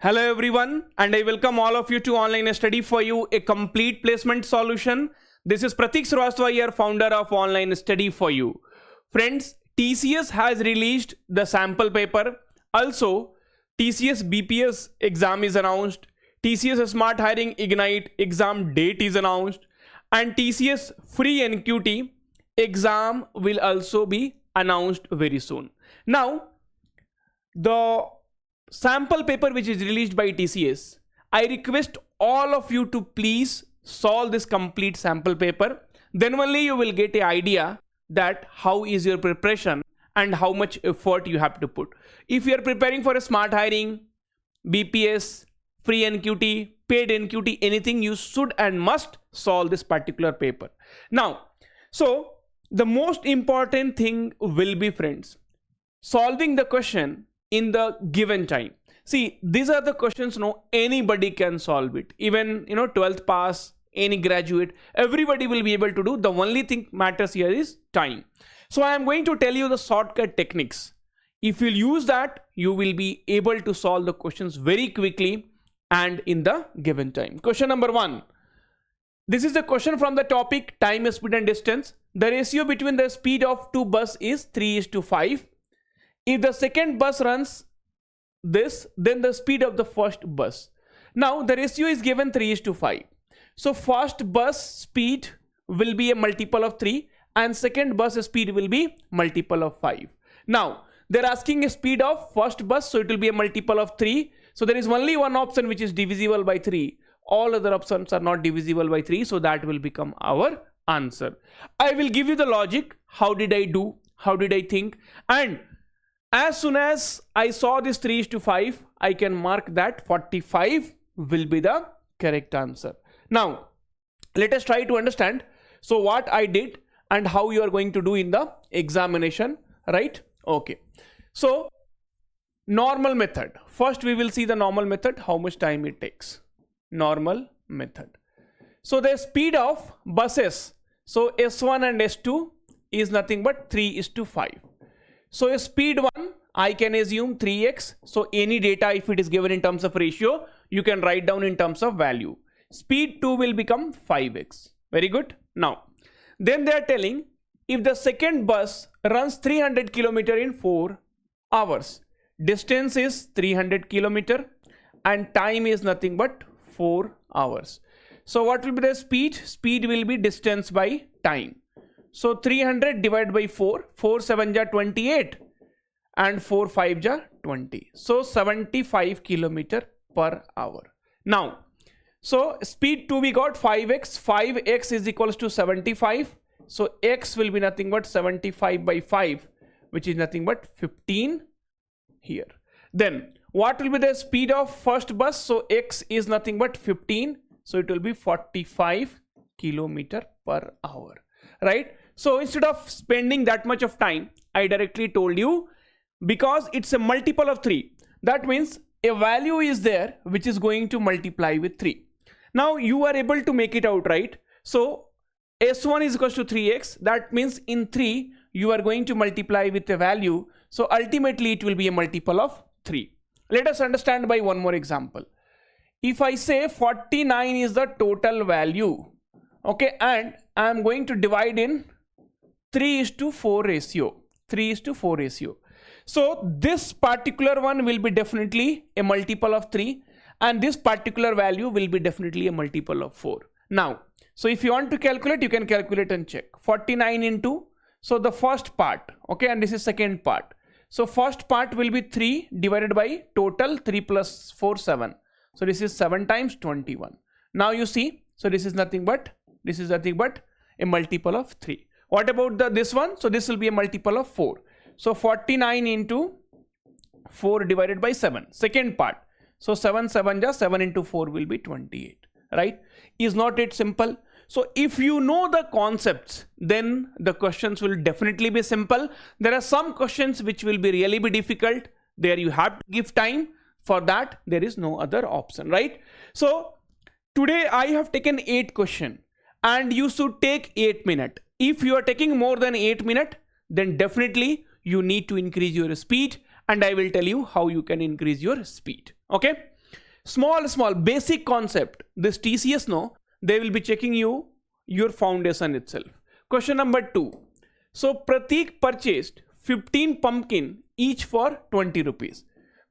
Hello everyone, and I welcome all of you to Online Study for You, a complete placement solution. This is Pratik Srivastava here, founder of Online Study for You. Friends, TCS has released the sample paper. Also, TCS BPS exam is announced. TCS Smart Hiring Ignite exam date is announced. And TCS Free NQT exam will also be announced very soon. Now, the sample paper which is released by TCS, I request all of you to please solve this complete sample paper. Then only you will get an idea that how is your preparation and how much effort you have to put. If you are preparing for a smart hiring, BPS, free NQT, paid NQT, anything, you should and must solve this particular paper. Now, so the most important thing will be, friends, solving the question in the given time. See, these are the questions anybody can solve it. Even 12th pass, any graduate, everybody will be able to do. The only thing matters here is time. So I am going to tell you the shortcut techniques. If you use that, you will be able to solve the questions very quickly and in the given time. Question number 1. This is the question from the topic time, speed and distance. The ratio between the speed of two buses is 3:5. If the second bus runs this, then the speed of the first bus. Now the ratio is given 3:5. So first bus speed will be a multiple of 3 and second bus speed will be multiple of 5. Now they're asking a speed of first bus, so it will be a multiple of 3. So there is only one option which is divisible by 3. All other options are not divisible by 3, so that will become our answer. I will give you the logic. How did I do? How did I think? And as soon as I saw this 3:5, I can mark that 45 will be the correct answer. Now, let us try to understand. So what I did and how you are going to do in the examination, right? Okay. So, normal method. First, we will see the normal method, how much time it takes. Normal method. So, the speed of buses. So, S1 and S2 is nothing but 3:5. So speed 1, I can assume 3x. So any data, if it is given in terms of ratio, you can write down in terms of value. Speed 2 will become 5x. Very good. Now, then they are telling if the second bus runs 300 km in 4 hours, distance is 300 km and time is nothing but 4 hours. So what will be the speed? Speed will be distance by time. So 300 divided by 4, 4 7 ja 28 and 4 5 ja 20. So 75 km per hour. Now, so speed 2 we got 5x, 5x is equals to 75. So x will be nothing but 75 by 5, which is nothing but 15 here. Then what will be the speed of first bus? So x is nothing but 15. So it will be 45 km per hour, right? So instead of spending that much of time, I directly told you, because it's a multiple of 3. That means a value is there which is going to multiply with 3. Now you are able to make it out, right? So S1 is equals to 3x. That means in 3, you are going to multiply with a value. So ultimately it will be a multiple of 3. Let us understand by one more example. If I say 49 is the total value, okay, and I am going to divide in 3:4 ratio. 3:4 ratio. So this particular one will be definitely a multiple of 3 and this particular value will be definitely a multiple of 4. Now, so if you want to calculate, you can calculate and check. 49 into, so the first part, okay, and this is second part. So first part will be 3 divided by total 3 plus 4, 7. So this is 7 times 21. Now you see, so this is nothing but a multiple of 3. What about this one? So this will be a multiple of 4. So 49 into 4 divided by 7. Second part. So 7 7 ja 7 into 4 will be 28. Right? Is not it simple? So if you know the concepts, then the questions will definitely be simple. There are some questions which will be really difficult. There you have to give time. For that, there is no other option. Right? So today I have taken 8 questions and you should take 8 minutes. If you are taking more than 8 minutes, then definitely you need to increase your speed, and I will tell you how you can increase your speed. Okay. small basic concept. This TCS, no, they will be checking your foundation itself. Question number 2. So Pratik purchased 15 pumpkin each for 20 rupees.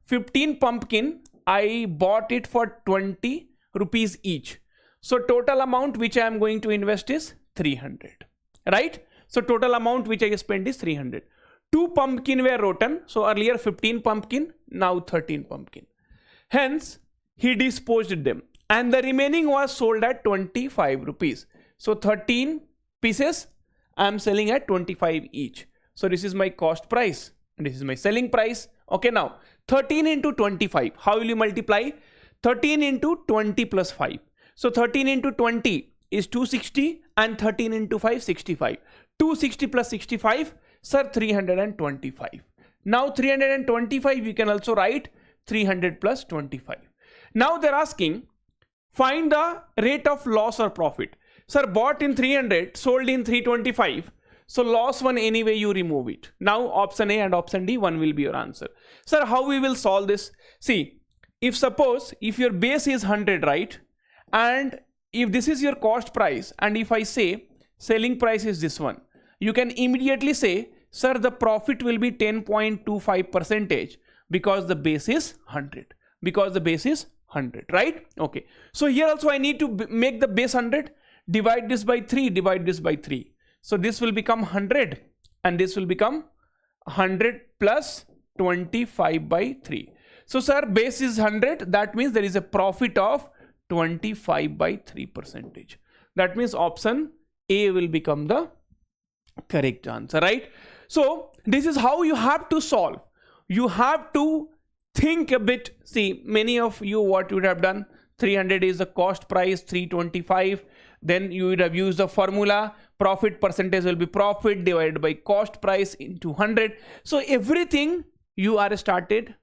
15 pumpkin, I bought it for 20 rupees each. So total amount which I am going to invest is 300, right? So total amount which I spent is 300. 2 pumpkin were rotten. So earlier 15 pumpkin, now 13 pumpkin. Hence, he disposed them. And the remaining was sold at 25 rupees. So 13 pieces, I am selling at 25 each. So this is my cost price. And this is my selling price. Okay, now 13 into 25. How will you multiply? 13 into 20 plus 5. So 13 into 20 is 260 and 13 into 5, 65. 260 plus 65, sir, 325. Now 325, you can also write 300 plus 25. Now they're asking, find the rate of loss or profit. Sir, bought in 300, sold in 325. So loss one anyway, you remove it. Now option A and option D, one will be your answer. Sir, how we will solve this? See, if suppose, if your base is 100, right? And if this is your cost price, and if I say selling price is this one, you can immediately say, sir, the profit will be 10.25% because the base is 100. Because the base is 100, right? Okay. So here also I need to make the base 100, divide this by 3, divide this by 3. So this will become 100 and this will become 100 plus 25 by 3. So sir, base is 100. That means there is a profit of 25 by 3%. That means option A will become the correct answer, right? So this is how you have to solve. You have to think a bit. See, many of you, what you would have done, 300 is the cost price, 325. Then you would have used the formula. Profit percentage will be profit divided by cost price into 100. So everything you are started,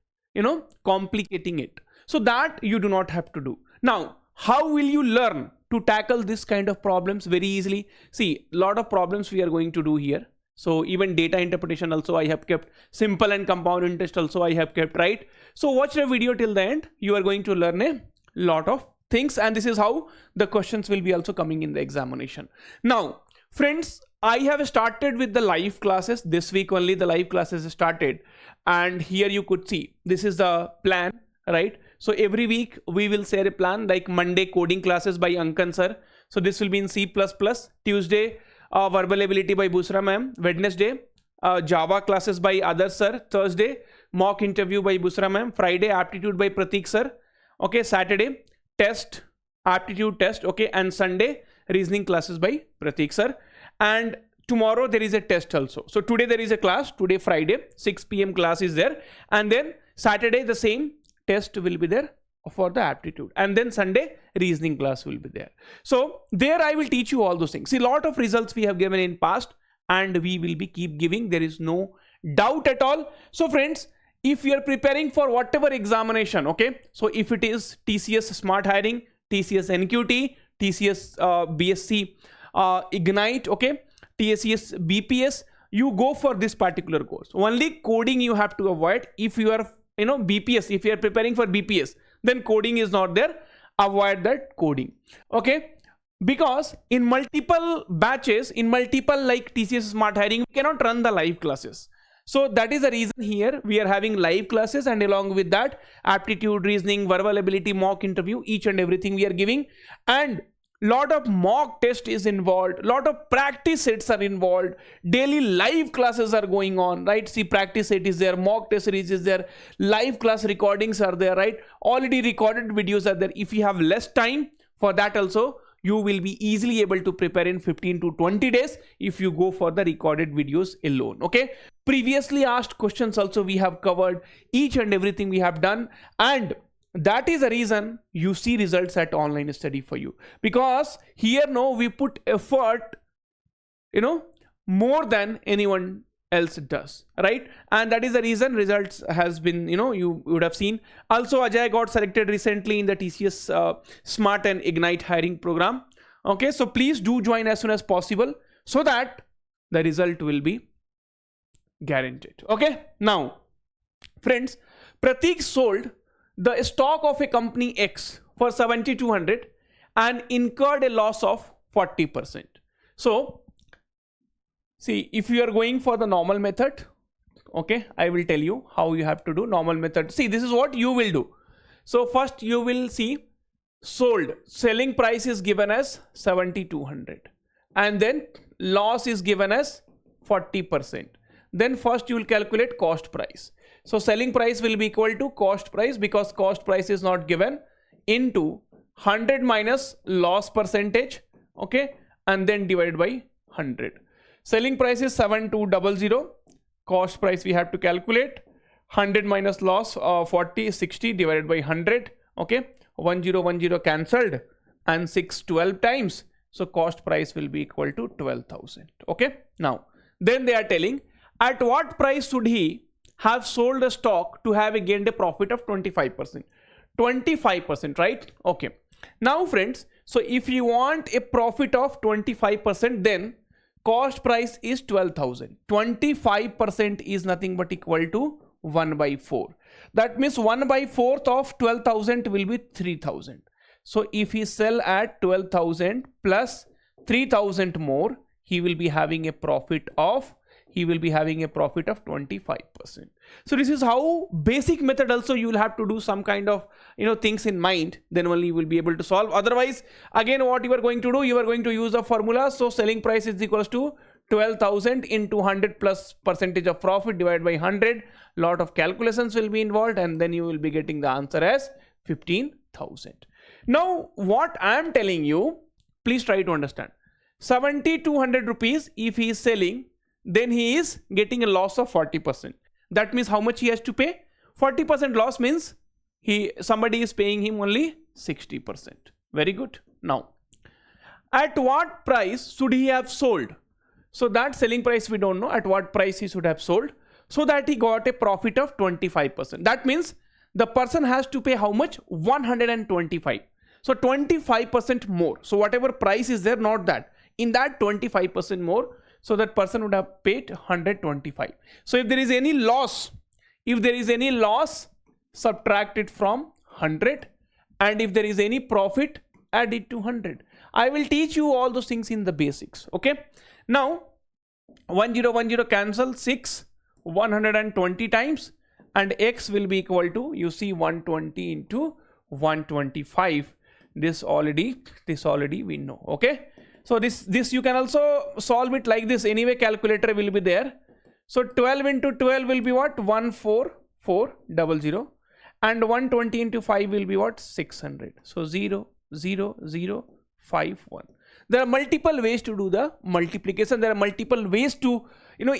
complicating it. So that you do not have to do. Now, how will you learn to tackle this kind of problems very easily? See, a lot of problems we are going to do here. So even data interpretation also I have kept, simple and compound interest also I have kept, right? So watch the video till the end. You are going to learn a lot of things, and this is how the questions will be also coming in the examination. Now, friends, I have started with the live classes. This week only the live classes started, and here you could see this is the plan, right? So every week we will share a plan, like Monday coding classes by Ankan sir. So this will be in C++. Tuesday verbal ability by Busra ma'am. Wednesday Java classes by Adarsh sir. Thursday mock interview by Busra ma'am. Friday aptitude by Pratik sir. Okay, Saturday test, aptitude test. Okay, and Sunday reasoning classes by Pratik sir. And tomorrow there is a test also. So today there is a class. Today Friday 6 p.m. class is there, and then Saturday the same test will be there for the aptitude, and then Sunday reasoning class will be there. So there I will teach you all those things. See, a lot of results we have given in past, and we will be keep giving. There is no doubt at all. So friends, if you are preparing for whatever examination, okay, so if it is TCS Smart Hiring, TCS NQT, TCS BSc Ignite, okay, TCS BPS, you go for this particular course. Only coding you have to avoid. If you are BPS, if you are preparing for BPS, then coding is not there. Avoid that coding, okay? Because in multiple batches, in multiple like TCS Smart Hiring, we cannot run the live classes. So that is the reason here we are having live classes, and along with that aptitude, reasoning, verbal ability, mock interview, each and everything we are giving. And lot of mock test is involved, lot of practice sets are involved, daily live classes are going on, right? See, practice set is there, mock test series is there, live class recordings are there, right? Already recorded videos are there. If you have less time for that also, you will be easily able to prepare in 15 to 20 days if you go for the recorded videos alone, okay? Previously asked questions also we have covered, each and everything we have done, and that is the reason you see results at online study for you, because here we put effort, more than anyone else does, right? And that is the reason results has been, you would have seen. Also, Ajay got selected recently in the TCS Smart and Ignite hiring program. Okay, so please do join as soon as possible so that the result will be guaranteed. Okay, now friends, Pratik sold the stock of a company X for 7200 and incurred a loss of 40%. So see, if you are going for the normal method, okay, I will tell you how you have to do normal method. See, this is what you will do. So first you will see sold, selling price is given as 7200 and then loss is given as 40%. Then first you will calculate cost price. So selling price will be equal to cost price because cost price is not given, into 100 minus loss percentage, okay, and then divided by 100. Selling price is 7200, cost price we have to calculate 100 minus loss 40 60 divided by 100, okay, 1010 cancelled and 6 12 times, so cost price will be equal to 12,000. okay. Now then they are telling at what price should he have sold a stock to have gained a profit of 25%. 25%, right? Okay. Now friends, so if you want a profit of 25%, then cost price is 12,000. 25% is nothing but equal to 1 by 4. That means 1 by 4th of 12,000 will be 3,000. So if he sell at 12,000 plus 3,000 more, he will be having a profit of 25%. So this is how basic method. Also you will have to do some kind of things in mind, then only you will be able to solve. Otherwise, again, what you are going to do, you are going to use a formula. So selling price is equals to 12,000 into 100 plus percentage of profit divided by 100. Lot of calculations will be involved and then you will be getting the answer as 15,000. Now what I am telling you, please try to understand. 7,200 rupees if he is selling, then he is getting a loss of 40%. That means how much he has to pay? 40% loss means somebody is paying him only 60%. Very good. Now, at what price should he have sold? So that selling price we don't know. At what price he should have sold, so that he got a profit of 25%. That means the person has to pay how much? 125. So 25% more. So whatever price is there, not that. In that 25% more. So that person would have paid 125. So if there is any loss, subtract it from 100, and if there is any profit, add it to 100. I will teach you all those things in the basics. Okay. Now 1010 cancel 6 120 times, and x will be equal to, you see, 120 into 125. This already we know. Okay. So this you can also solve it like this. Anyway, calculator will be there. So 12 into 12 will be what? 14400, and 120 into 5 will be what? 600. So 0 0 0 5 1. There are multiple ways to do the multiplication. There are multiple ways to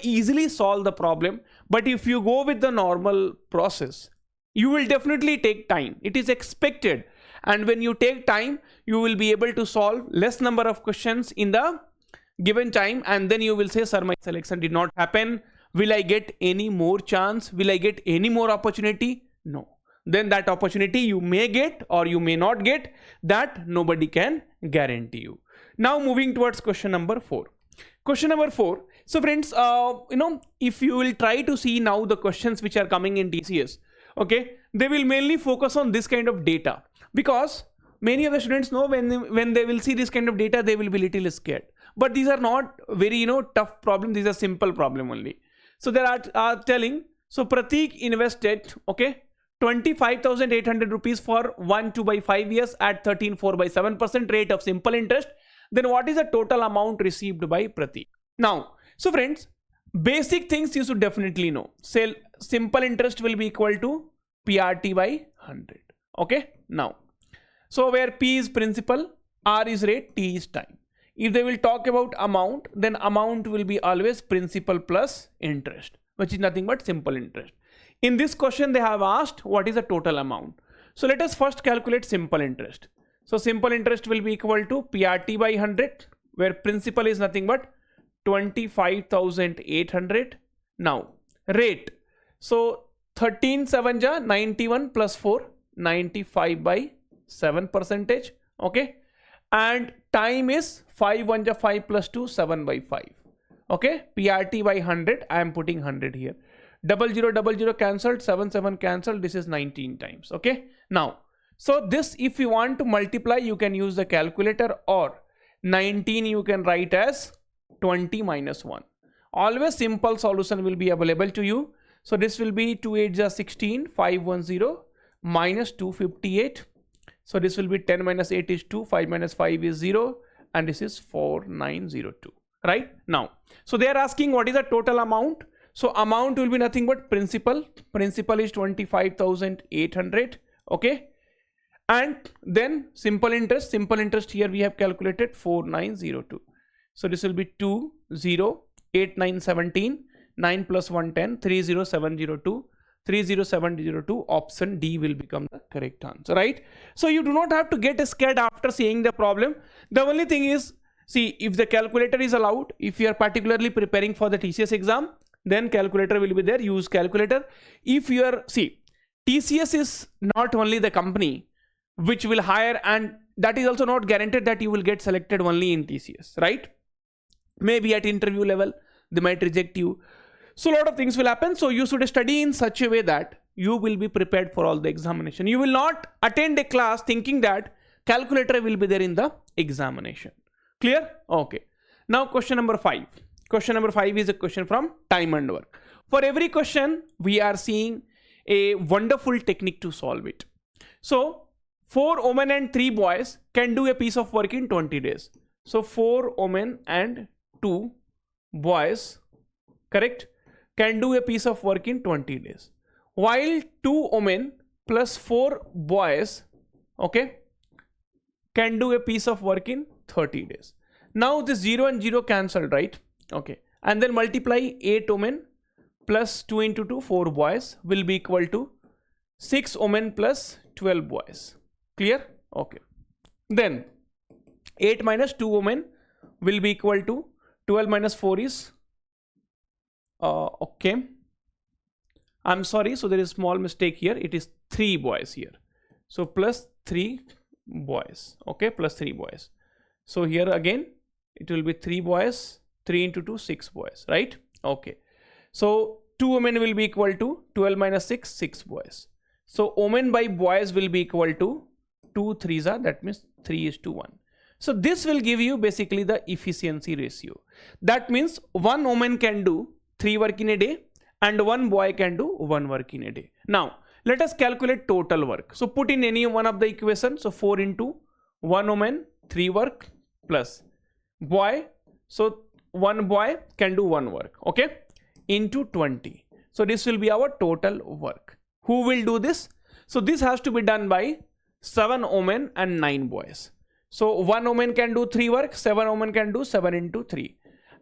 easily solve the problem. But if you go with the normal process, you will definitely take time. It is expected. And when you take time, you will be able to solve less number of questions in the given time. And then you will say, sir, my selection did not happen. Will I get any more chance? Will I get any more opportunity? No. Then that opportunity you may get or you may not get. That nobody can guarantee you. Now moving towards question number 4. Question number 4. So friends, if you will try to see now the questions which are coming in TCS, okay, they will mainly focus on this kind of data. Because many of the students know when they will see this kind of data, they will be little scared. But these are not very tough problem. These are simple problem only. So they are telling, so Pratik invested 25,800 rupees for 1 by 5 years at 13.4 by 7% rate of simple interest. Then what is the total amount received by Pratik? Now, so friends, basic things you should definitely know. Say simple interest will be equal to PRT by 100. Okay. Now, so where P is principal, R is rate, T is time. If they will talk about amount, then amount will be always principal plus interest, which is nothing but simple interest. In this question, they have asked what is the total amount. So let us first calculate simple interest. So simple interest will be equal to PRT by 100, where principal is nothing but 25,800. Now rate. So 13 7 ja 91 plus 4, 95 by 7%. Okay. And time is 5 1 ja 5 plus 2, 7 by 5. Okay. PRT by 100. I am putting 100 here. 0000 cancelled, 77 cancelled, this is 19 times. Okay, now so this, if you want to multiply, you can use the calculator, or 19 you can write as 20 minus 1. Always simple solution will be available to you. So this will be 2 8 is 16, 510 minus 258. So this will be 10 minus 8 is 2, 5 minus 5 is 0, and this is 4902. Right now, so they are asking what is the total amount. So amount will be nothing but principal. Principal is 25,800. Okay, and then simple interest. Simple interest here we have calculated 4902. So this will be 208917, 9 plus 110, 30702. 30702. Option D will become the correct answer, right? So you do not have to get scared after seeing the problem. The only thing is, see, if the calculator is allowed, if you are particularly preparing for the TCS exam, then calculator will be there, use calculator. If you are, see, TCS is not only the company which will hire, and that is also not guaranteed that you will get selected only in TCS, right? Maybe at interview level they might reject you. So a lot of things will happen. So you should study in such a way that you will be prepared for all the examination. You will not attend a class thinking that calculator will be there in the examination. Clear? Okay. Now question number 5. Question number 5 is a question from time and work. For every question, we are seeing a wonderful technique to solve it. So 4 women and 3 boys can do a piece of work in 20 days. So 4 women and 2 boys, correct, can do a piece of work in 20 days. While 2 women plus 4 boys, okay, can do a piece of work in 30 days. Now this 0 and 0 cancelled, right? Okay. And then multiply 8 women plus 2 into 2, 4 boys will be equal to 6 women plus 12 boys. Clear? Okay. Then 8 minus 2 women will be equal to 12 minus 4 is okay. I'm sorry. So there is small mistake here. It is 3 boys here. So plus 3 boys. Okay. Plus 3 boys. So here again, it will be 3 boys, 3 into 2, 6 boys, right? Okay. So 2 women will be equal to 12 minus 6, 6 boys. So women by boys will be equal to 2 3s are, that means 3:1. So this will give you basically the efficiency ratio. That means 1 woman can do 3 work in a day and 1 boy can do 1 work in a day. Now let us calculate total work. So put in any one of the equations. So 4 into 1 woman, 3 work plus boy. So 1 boy can do 1 work, okay, into 20. So this will be our total work. Who will do this? So this has to be done by 7 women and 9 boys. So 1 woman can do 3 work, 7 women can do 7 into 3.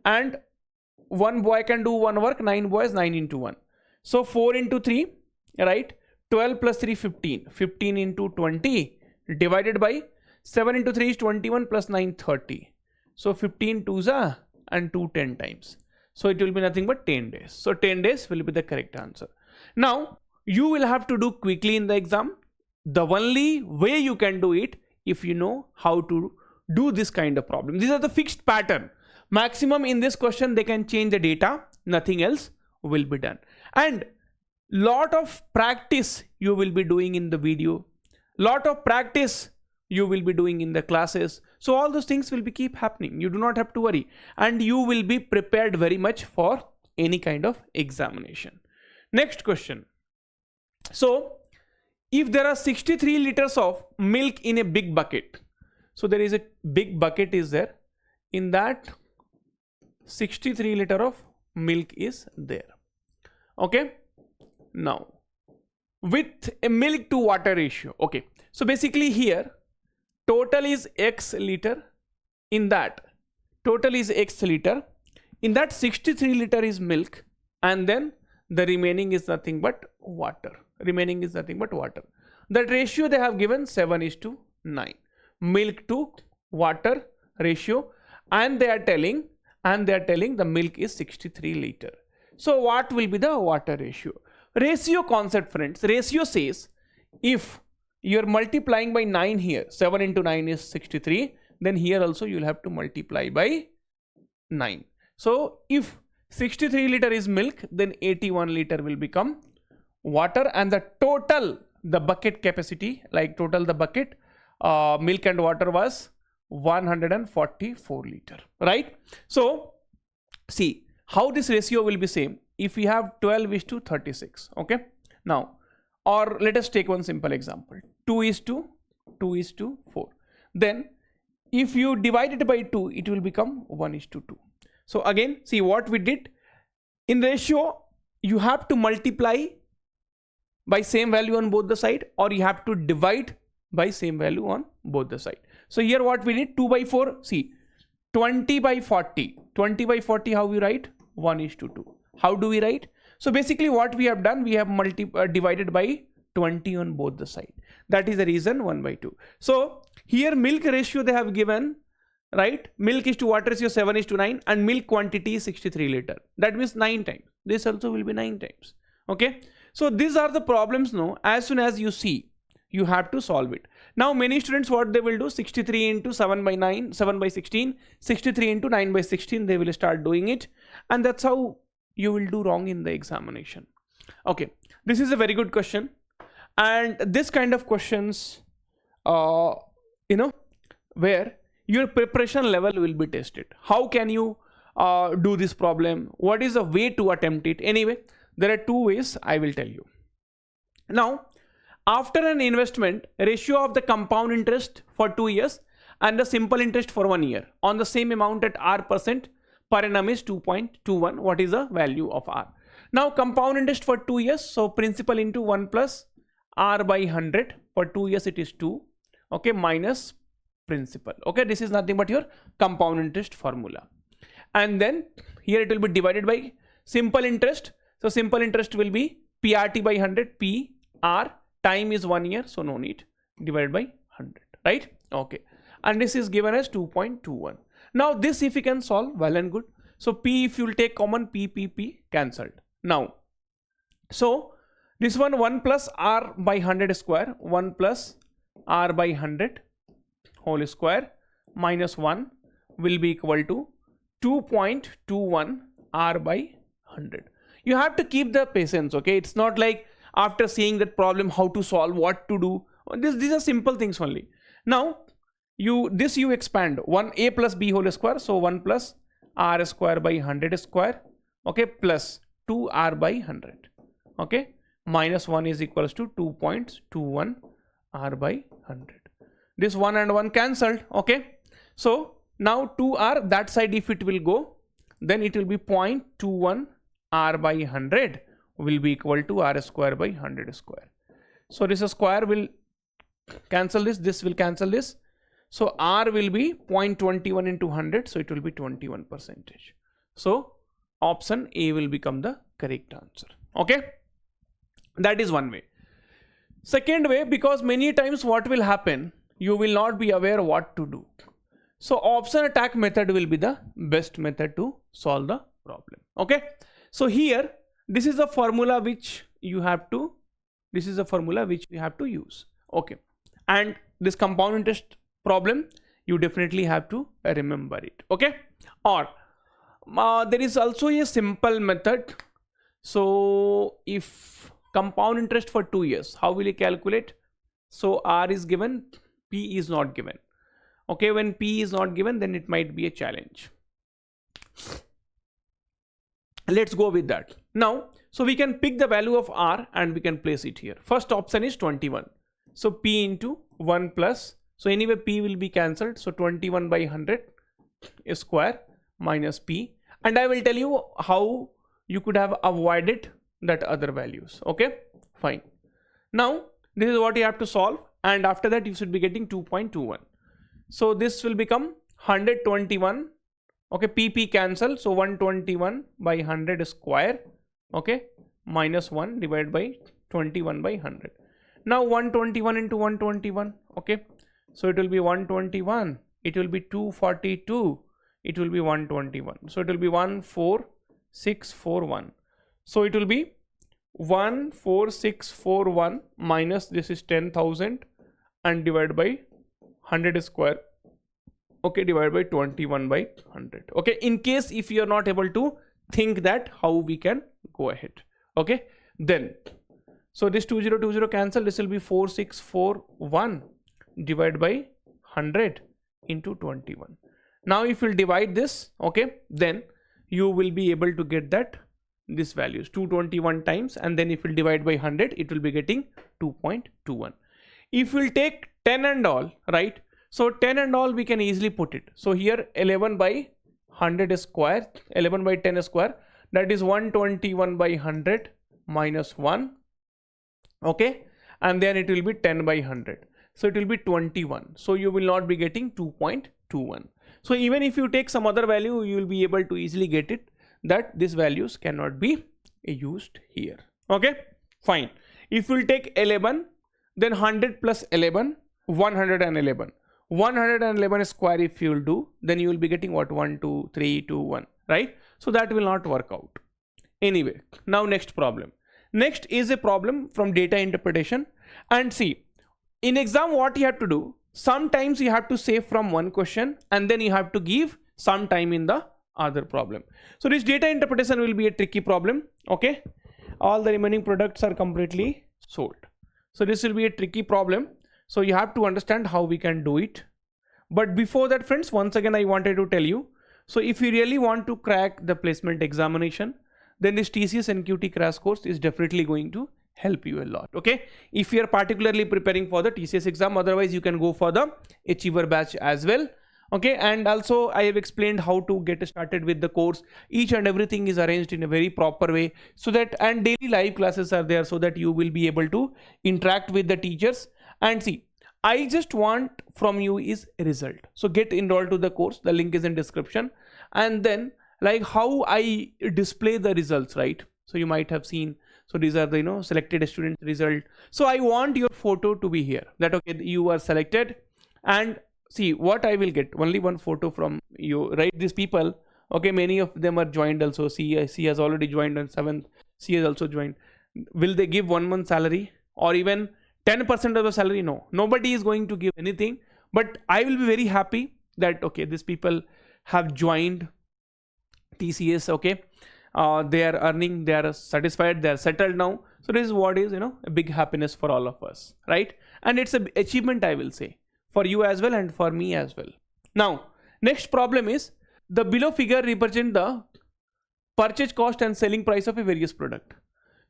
And 1 boy can do 1 work, 9 boys, 9 into 1. So 4 into 3, right? 12 plus 3, 15. 15 into 20 divided by 7 into 3 is 21 plus 9, 30. So 15 2s are and 2 10 times. So it will be nothing but 10 days. So 10 days will be the correct answer. Now you will have to do quickly in the exam. The only way you can do it if you know how to do this kind of problem. These are the fixed pattern. Maximum in this question they can change the data, nothing else will be done. And lot of practice you will be doing in the video, lot of practice you will be doing in the classes. So all those things will be keep happening. You do not have to worry, and you will be prepared very much for any kind of examination. Next question. So if there are 63 liters of milk in a big bucket, so there is a big bucket is there, in that 63 liter of milk is there, okay. Now with a milk to water ratio, okay, so basically here total is x liter, in that total is x liter, in that 63 liter is milk, and then the remaining is nothing but water. Remaining is nothing but water. That ratio they have given 7:9, milk to water ratio, and they are telling the milk is 63 liter. So what will be the water ratio? Ratio concept, friends. Ratio says if you are multiplying by 9 here, 7 into 9 is 63, then here also you will have to multiply by 9. So if 63 liter is milk, then 81 liter will become water, and the total, the bucket capacity, like total the bucket milk and water was 144 liter, right? So see how this ratio will be same if we have 12:36. Okay, now, or let us take one simple example, 2:4. Then if you divide it by 2, it will become 1:2. So again, see what we did in ratio, you have to multiply by same value on both the side, or you have to divide by same value on both the side. So here what we did, 2/4, see 20/40. 20/40, how we write? 1:2. How do we write? So basically what we have done, we have divided by 20 on both the side. That is the reason 1/2. So here milk ratio they have given, right? Milk is to water ratio 7:9, and milk quantity is 63 liter. That means 9 times. This also will be 9 times. Okay. So these are the problems now. As soon as you see, you have to solve it. Now many students, what they will do, 63 into 7/9, 7/16, 63 into 9/16, they will start doing it. And that's how you will do wrong in the examination. Okay. This is a very good question. And this kind of questions, where your preparation level will be tested. How can you do this problem? What is the way to attempt it? Anyway, there are 2 ways I will tell you. Now, after an investment, ratio of the compound interest for 2 years and the simple interest for 1 year on the same amount at R% per annum is 2.21. What is the value of R? Now, compound interest for 2 years. So, principal into 1 plus R/100. For 2 years, it is 2. Okay, minus principal. Okay, this is nothing but your compound interest formula. And then here it will be divided by simple interest. So simple interest will be PRT/100, PR, time is 1 year, so no need, divided by 100, right? Okay, and this is given as 2.21. Now this if you can solve, well and good. So P, if you will take common, P cancelled. Now, so this one plus R/100 square, 1 plus R/100 whole square minus 1 will be equal to 2.21 R/100. You have to keep the patience, okay? It's not like after seeing that problem how to solve, what to do. These are simple things only. Now you expand 1a plus b whole square, so 1 plus R square by 100 square, okay, plus 2 R/100, okay, minus 1 is equals to 2.21 R/100. This 1 and 1 cancelled, okay. So now 2R, that side if it will go, then it will be 0.21 R/100 will be equal to R square by 100 square. So this square will cancel this, this will cancel this. So R will be 0.21 into 100, so it will be 21%. So option A will become the correct answer. Okay, that is one way. Second way, because many times what will happen, you will not be aware what to do. So option attack method will be the best method to solve the problem. Okay, so here this is a formula which you have to, use. Okay, and this compound interest problem, you definitely have to remember it. Okay, or there is also a simple method. So if compound interest for 2 years, how will you calculate? So R is given, P is not given. Okay, when P is not given, then it might be a challenge. Let's go with that. Now, so we can pick the value of R and we can place it here. First option is 21. So P into 1 plus, so anyway P will be cancelled. So 21/100 square minus P. And I will tell you how you could have avoided that other values. Okay, fine. Now, this is what you have to solve. And after that, you should be getting 2.21. So this will become 121. Okay, PP cancel. So 121/100 square. Okay, minus 1 divided by 21/100. Now 121 into 121. Okay, so it will be 121. It will be 242. It will be 121. So it will be 14641. So it will be 14641 minus this is 10,000 and divided by 100 square. Okay, divided by 21/100. Okay, in case if you are not able to think that how we can go ahead. Okay, then so this 2020 cancel, this will be 4641 divided by 100 into 21. Now if you'll divide this, okay, then you will be able to get that this value is 221 times, and then if you divide by 100, it will be getting 2.21. if we'll take 10 and all, right, so 10 and all we can easily put it. So here 11 by 100 square, 11 by 10 square, that is 121 by 100 minus 1, okay, and then it will be 10 by 100, so it will be 21. So you will not be getting 2.21. So even if you take some other value, you will be able to easily get it that these values cannot be used here. Okay, fine. If we will take 11, then 100 plus 11, 111. 111 square if you will do, then you will be getting what, 1 2 3 2 1, right? So that will not work out. Anyway, now next problem. Next is a problem from data interpretation. And see, in exam what you have to do, sometimes you have to save from one question and then you have to give some time in the other problem. So this data interpretation will be a tricky problem. Okay, all the remaining products are completely sold. So this will be a tricky problem. So you have to understand how we can do it. But before that, friends, once again I wanted to tell you, so if you really want to crack the placement examination, then this TCS NQT crash course is definitely going to help you a lot. Okay, if you are particularly preparing for the TCS exam, otherwise you can go for the Achiever batch as well. Okay, and also I have explained how to get started with the course. Each and everything is arranged in a very proper way, so that, and daily live classes are there, so that you will be able to interact with the teachers. And see, I just want from you is a result. So get enrolled to the course, the link is in description. And then like how I display the results, right? So you might have seen, so these are the selected student result. So I want your photo to be here, that okay, you are selected. And see what I will get, only one photo from you, right? These people, okay, many of them are joined also. C has already joined on 7th, C has also joined. Will they give 1 month salary or even 10% of the salary? No, nobody is going to give anything. But I will be very happy that okay, these people have joined TCS. Okay, they are earning, they are satisfied, they are settled now. So this is what is a big happiness for all of us, right? And it's an achievement, I will say, for you as well and for me as well. Now next problem is, the below figure represent the purchase cost and selling price of a various product.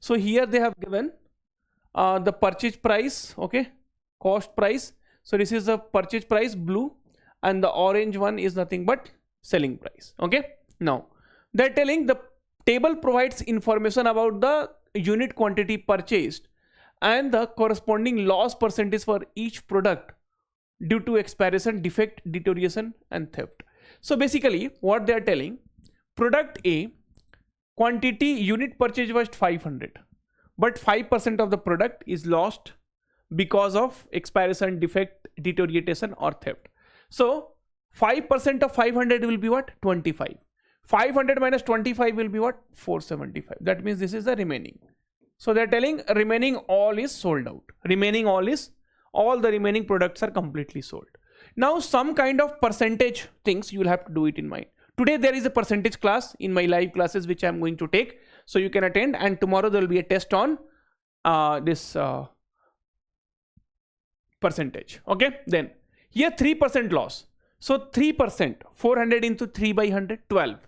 So here they have given the purchase price, okay, cost price. So this is the purchase price, blue, and the orange one is nothing but selling price. Okay, now they're telling the table provides information about the unit quantity purchased and the corresponding loss percentage for each product due to expiration, defect, deterioration and theft. So basically what they are telling, product A quantity unit purchase was 500, but 5% of the product is lost because of expiration, defect, deterioration or theft. So 5% of 500 will be what? 25. 500 minus 25 will be what? 475. That means this is the remaining. So they are telling remaining all is sold out. Remaining all is, all the remaining products are completely sold. Now some kind of percentage things you will have to do it in mind. Today there is a percentage class in my live classes which I am going to take, so you can attend, and tomorrow there will be a test on this percentage. Okay, then here 3% loss. So 3%, 400 into 3 by 100, 12.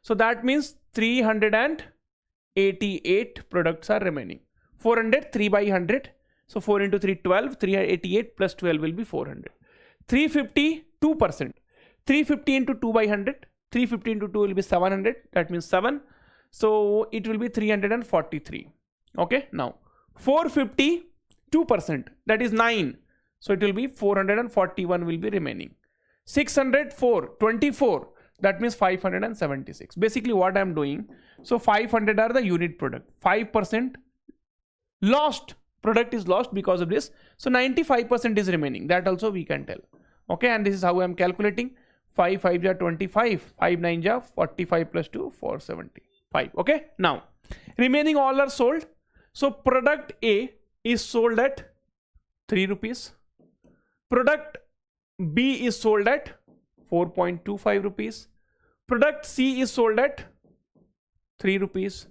So that means 388 products are remaining. 400, 3 by 100. So 4 into 3, 12, 388 plus 12 will be 400. 350, 2%. 350 into 2 by 100. 350 into 2 will be 700. That means 7. So it will be 343. Okay. Now 450, 2%. That is 9. So it will be 441 will be remaining. 604, 24. That means 576. Basically what I am doing, so 500 are the unit product. 5% lost. Product is lost because of this. So 95% is remaining. That also we can tell. Okay, and this is how I am calculating. 5 5 ja 25, 5 9 ja 45 plus 2, 475. Okay, now remaining all are sold. So product A is sold at 3 rupees. Product B is sold at 4.25 rupees. Product C is sold at 3 rupees.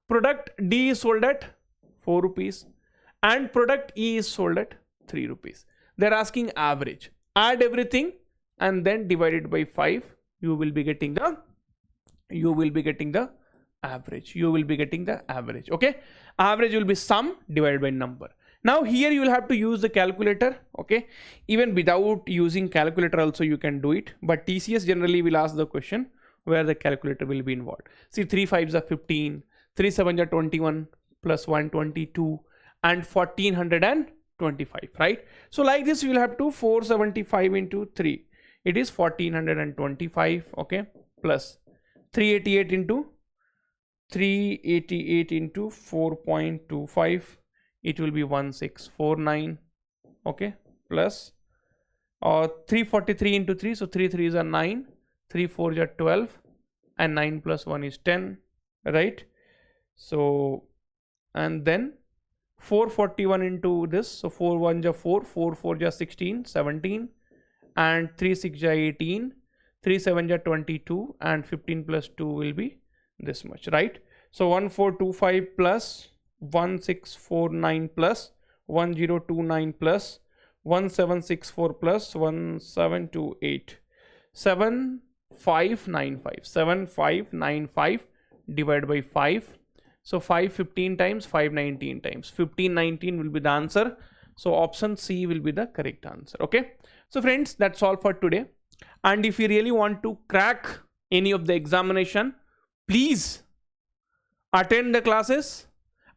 Product D is sold at 4 rupees and product E is sold at 3 rupees. They're asking average. Add everything and then divide it by 5. You will be getting the average. Okay. Average will be sum divided by number. Now here you will have to use the calculator. Okay. Even without using calculator also you can do it. But TCS generally will ask the question where the calculator will be involved. See, 3 5s are 15, 3 7s are 21, plus 122 and 1425, right? So like this, you will have to 475 into 3. It is 1425, okay, plus 388 into 4.25. It will be 1649, okay, plus 343 into 3. So 3 3s are 9, 3 4s are 12, and 9 plus 1 is 10, right? So, and then 441 into this. So 4 1 ja 4, 4 4 ja 16, 17, and 3 6 ja 18, 3 7 ja 22, and 15 plus 2 will be this much, right? So 1425 plus 1649 plus 1029 plus 1764 plus 1728, 7595 divided by 5. So 515 times, 519 times, 1519 will be the answer. So option C will be the correct answer. Okay. So friends, that's all for today. And if you really want to crack any of the examination, please attend the classes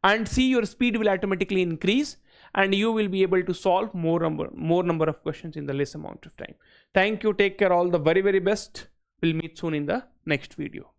and see your speed will automatically increase and you will be able to solve more number of questions in the less amount of time. Thank you. Take care. All the very, very best. We'll meet soon in the next video.